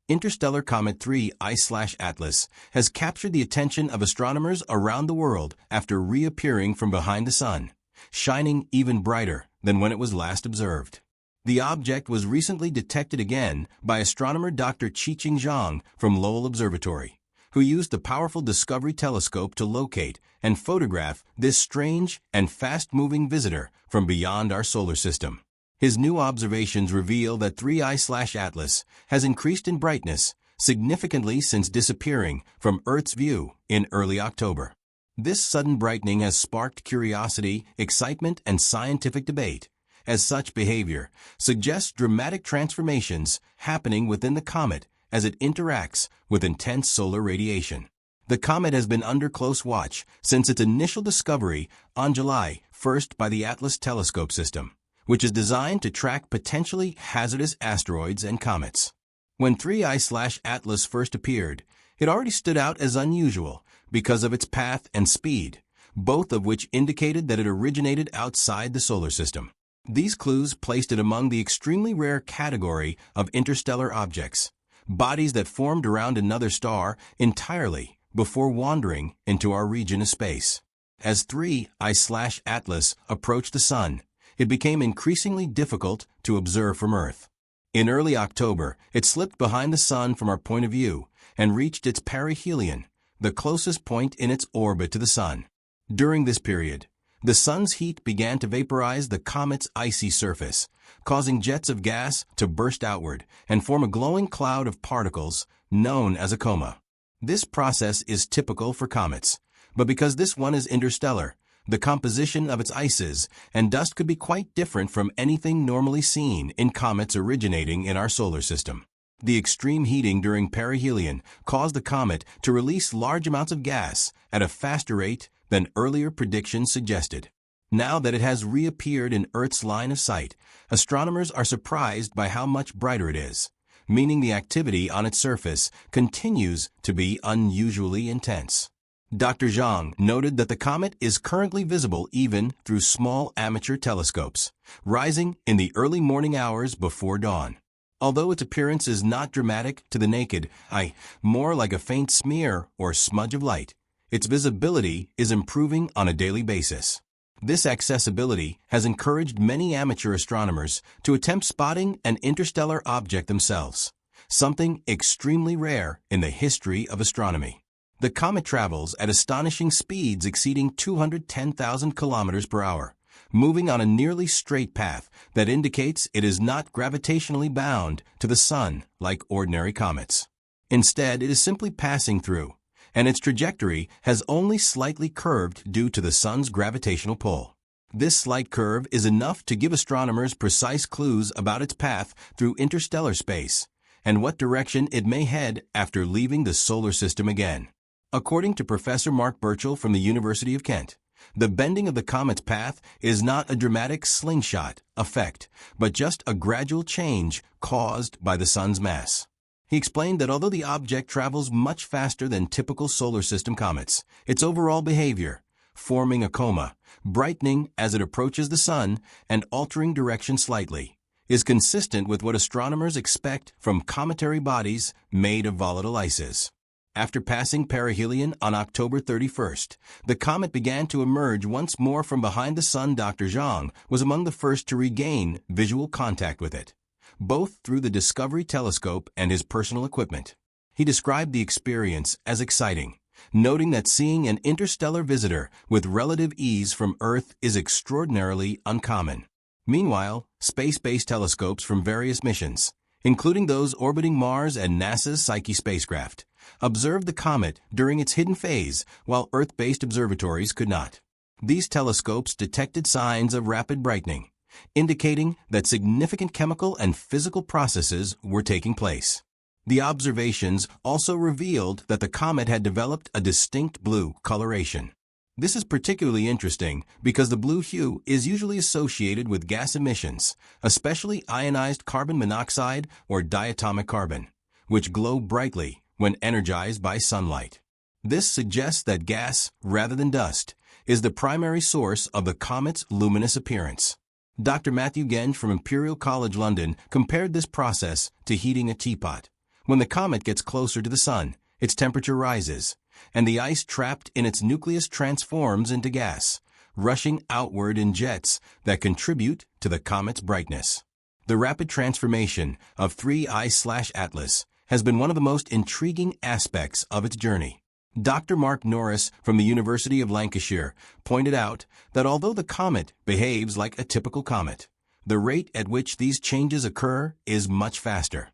interstellar comet 3I/Atlas has captured the attention of astronomers around the world after reappearing from behind the Sun, shining even brighter than when it was last observed. The object was recently detected again by astronomer Dr. Qiqing Zhang from Lowell Observatory, who used the powerful Discovery telescope to locate and photograph this strange and fast-moving visitor from beyond our solar system. His new observations reveal that 3I/Atlas has increased in brightness significantly since disappearing from Earth's view in early October. This sudden brightening has sparked curiosity, excitement, and scientific debate, as such behavior suggests dramatic transformations happening within the comet as it interacts with intense solar radiation. The comet has been under close watch since its initial discovery on July 1st by the Atlas telescope system, which is designed to track potentially hazardous asteroids and comets. When 3I/Atlas first appeared, it already stood out as unusual because of its path and speed, both of which indicated that it originated outside the solar system. These clues placed it among the extremely rare category of interstellar objects, bodies that formed around another star entirely before wandering into our region of space. As 3I/Atlas approached the Sun, it became increasingly difficult to observe from Earth. In early October, it slipped behind the Sun from our point of view and reached its perihelion, the closest point in its orbit to the Sun. During this period, the Sun's heat began to vaporize the comet's icy surface, causing jets of gas to burst outward and form a glowing cloud of particles known as a coma. This process is typical for comets, but because this one is interstellar, the composition of its ices and dust could be quite different from anything normally seen in comets originating in our solar system. The extreme heating during perihelion caused the comet to release large amounts of gas at a faster rate than earlier predictions suggested. Now that it has reappeared in Earth's line of sight, astronomers are surprised by how much brighter it is, meaning the activity on its surface continues to be unusually intense. Dr. Zhang noted that the comet is currently visible even through small amateur telescopes, rising in the early morning hours before dawn. Although its appearance is not dramatic to the naked eye, more like a faint smear or smudge of light, its visibility is improving on a daily basis. This accessibility has encouraged many amateur astronomers to attempt spotting an interstellar object themselves, something extremely rare in the history of astronomy. The comet travels at astonishing speeds exceeding 210,000 kilometers per hour, moving on a nearly straight path that indicates it is not gravitationally bound to the Sun like ordinary comets. Instead, it is simply passing through, and its trajectory has only slightly curved due to the Sun's gravitational pull. This slight curve is enough to give astronomers precise clues about its path through interstellar space and what direction it may head after leaving the solar system again. According to Professor Mark Burchell from the University of Kent, the bending of the comet's path is not a dramatic slingshot effect, but just a gradual change caused by the Sun's mass. He explained that although the object travels much faster than typical solar system comets, its overall behavior, forming a coma, brightening as it approaches the Sun, and altering direction slightly, is consistent with what astronomers expect from cometary bodies made of volatile ices. After passing perihelion on October 31st, the comet began to emerge once more from behind the Sun. Dr. Zhang was among the first to regain visual contact with it, both through the Discovery telescope and his personal equipment. He described the experience as exciting, noting that seeing an interstellar visitor with relative ease from Earth is extraordinarily uncommon. Meanwhile, space-based telescopes from various missions, including those orbiting Mars and NASA's Psyche spacecraft, observed the comet during its hidden phase, while Earth-based observatories could not. These telescopes detected signs of rapid brightening, indicating that significant chemical and physical processes were taking place. The observations also revealed that the comet had developed a distinct blue coloration. This is particularly interesting because the blue hue is usually associated with gas emissions, especially ionized carbon monoxide or diatomic carbon, which glow brightly when energized by sunlight. This suggests that gas, rather than dust, is the primary source of the comet's luminous appearance. Dr. Matthew Genge from Imperial College London compared this process to heating a teapot, When the comet gets closer to the sun, its temperature rises, and the ice trapped in its nucleus transforms into gas, rushing outward in jets that contribute to the comet's brightness. The rapid transformation of 3I/Atlas has been one of the most intriguing aspects of its journey. Dr. Mark Norris from the University of Lancashire pointed out that although the comet behaves like a typical comet, the rate at which these changes occur is much faster.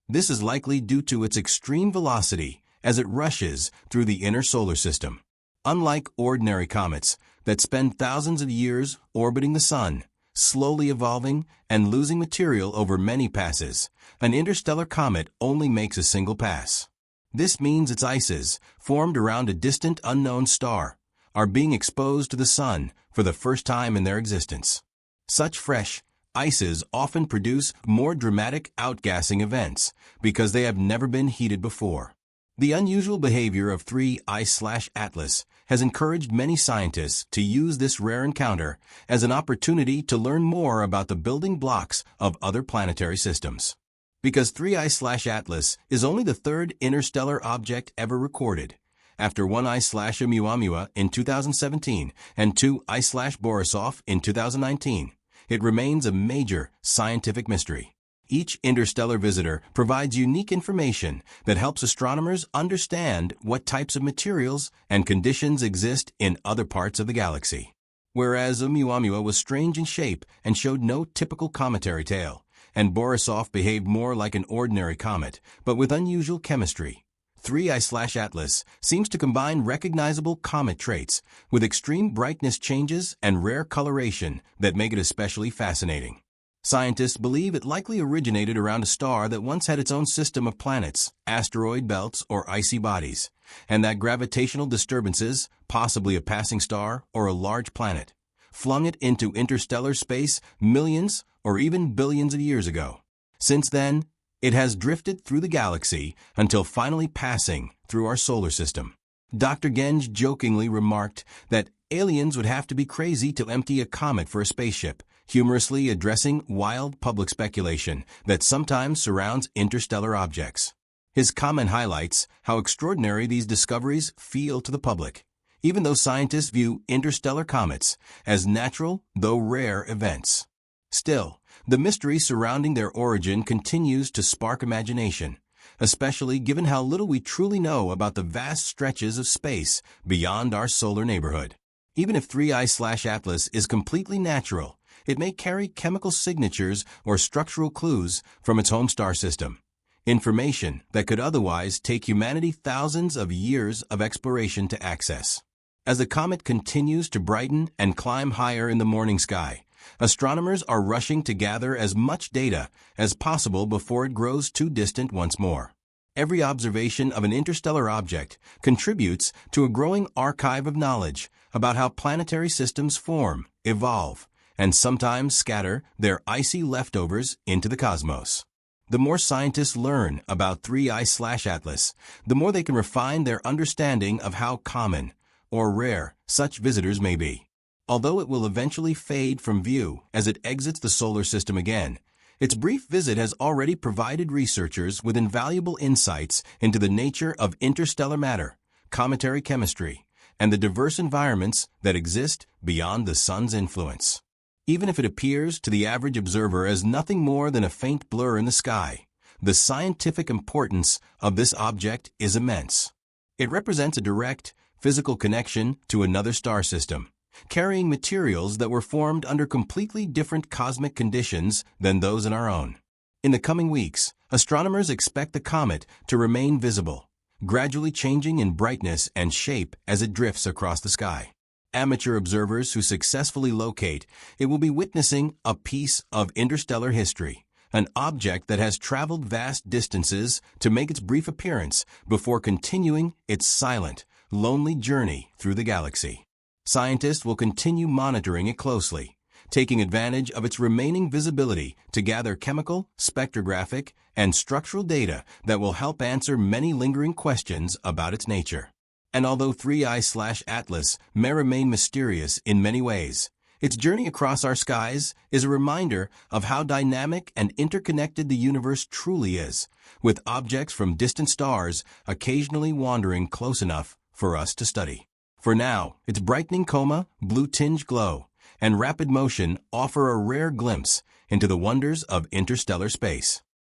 This is likely due to its extreme velocity as it rushes through the inner solar system. Unlike ordinary comets that spend thousands of years orbiting the sun, slowly evolving and losing material over many passes, an interstellar comet only makes a single pass. This means its ices, formed around a distant unknown star, are being exposed to the sun for the first time in their existence. Such fresh ices often produce more dramatic outgassing events because they have never been heated before. The unusual behavior of 3I/Atlas has encouraged many scientists to use this rare encounter as an opportunity to learn more about the building blocks of other planetary systems. Because 3I/Atlas is only the third interstellar object ever recorded, after 1I/Oumuamua in 2017 and 2I/Borisov in 2019, it remains a major scientific mystery. Each interstellar visitor provides unique information that helps astronomers understand what types of materials and conditions exist in other parts of the galaxy. Whereas Oumuamua was strange in shape and showed no typical cometary tail, and Borisov behaved more like an ordinary comet, but with unusual chemistry, 3I/Atlas seems to combine recognizable comet traits with extreme brightness changes and rare coloration that make it especially fascinating. Scientists believe it likely originated around a star that once had its own system of planets, asteroid belts, or icy bodies, and that gravitational disturbances, possibly a passing star or a large planet, flung it into interstellar space millions or even billions of years ago. Since then, it has drifted through the galaxy until finally passing through our solar system. Dr. Genge jokingly remarked that aliens would have to be crazy to empty a comet for a spaceship, humorously addressing wild public speculation that sometimes surrounds interstellar objects. His comment highlights how extraordinary these discoveries feel to the public, even though scientists view interstellar comets as natural, though rare, events. Still, the mystery surrounding their origin continues to spark imagination, especially given how little we truly know about the vast stretches of space beyond our solar neighborhood. Even if 3I/Atlas is completely natural, it may carry chemical signatures or structural clues from its home star system, information that could otherwise take humanity thousands of years of exploration to access. As the comet continues to brighten and climb higher in the morning sky, astronomers are rushing to gather as much data as possible before it grows too distant once more. Every observation of an interstellar object contributes to a growing archive of knowledge about how planetary systems form, evolve, and sometimes scatter their icy leftovers into the cosmos. The more scientists learn about 3I/Atlas, the more they can refine their understanding of how common or rare such visitors may be. Although it will eventually fade from view as it exits the solar system again, its brief visit has already provided researchers with invaluable insights into the nature of interstellar matter, cometary chemistry, and the diverse environments that exist beyond the sun's influence. Even if it appears to the average observer as nothing more than a faint blur in the sky, the scientific importance of this object is immense. It represents a direct, physical connection to another star system, carrying materials that were formed under completely different cosmic conditions than those in our own. In the coming weeks, astronomers expect the comet to remain visible, gradually changing in brightness and shape as it drifts across the sky. Amateur observers who successfully locate it will be witnessing a piece of interstellar history, an object that has traveled vast distances to make its brief appearance before continuing its silent, lonely journey through the galaxy. Scientists will continue monitoring it closely, taking advantage of its remaining visibility to gather chemical, spectrographic, and structural data that will help answer many lingering questions about its nature. And although 3I/Atlas may remain mysterious in many ways, Its journey across our skies is a reminder of how dynamic and interconnected the universe truly is, with objects from distant stars occasionally wandering close enough for us to study. For now, its brightening coma, blue-tinged glow, and rapid motion offer a rare glimpse into the wonders of interstellar space.